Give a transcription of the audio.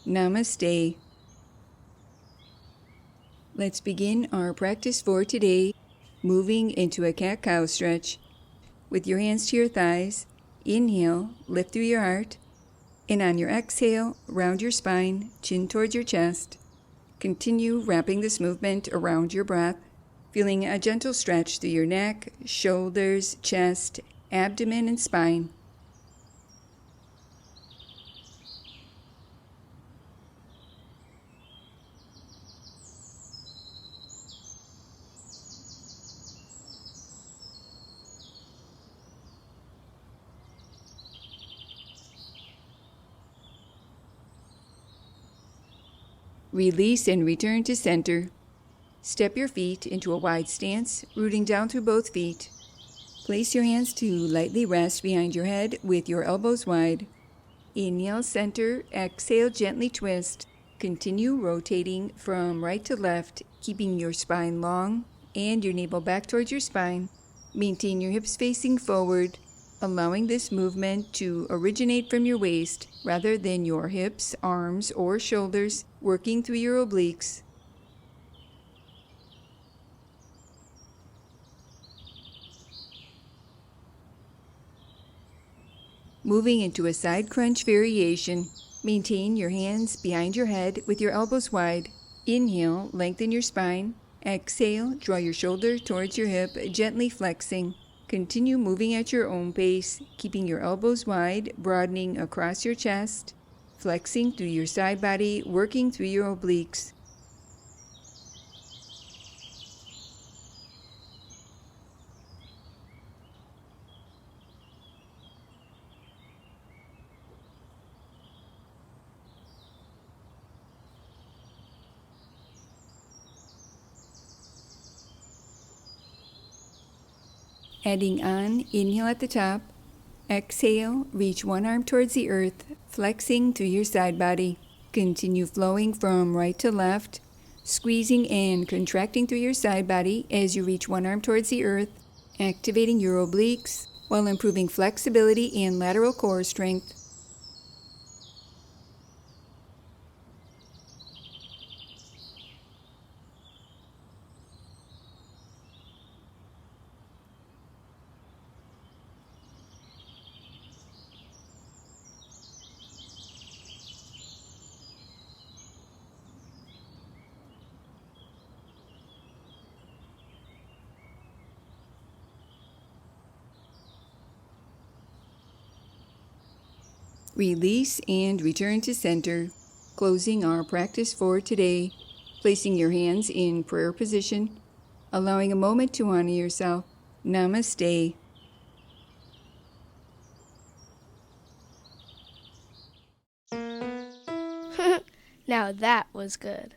Namaste. Let's begin our practice for today, moving into a cat-cow stretch. With your hands to your thighs, inhale, lift through your heart, and on your exhale, round your spine, chin towards your chest. Continue wrapping this movement around your breath, feeling a gentle stretch through your neck, shoulders, chest, abdomen, and spine. Release and return to center. Step your feet into a wide stance, rooting down through both feet. Place your hands to lightly rest behind your head with your elbows wide. Inhale, center. Exhale, gently twist. Continue rotating from right to left, keeping your spine long and your navel back towards your spine. Maintain your hips facing forward, allowing this movement to originate from your waist rather than your hips, arms, or shoulders, working through your obliques. Moving into a side crunch variation. Maintain your hands behind your head with your elbows wide. Inhale, lengthen your spine. Exhale, draw your shoulder towards your hip, gently flexing. Continue moving at your own pace, keeping your elbows wide, broadening across your chest, flexing through your side body, working through your obliques. Adding on, inhale at the top. Exhale, reach one arm towards the earth, flexing through your side body. Continue flowing from right to left, squeezing and contracting through your side body as you reach one arm towards the earth, activating your obliques while improving flexibility and lateral core strength. Release and return to center. Closing our practice for today, placing your hands in prayer position, allowing a moment to honor yourself. Namaste. Now that was good.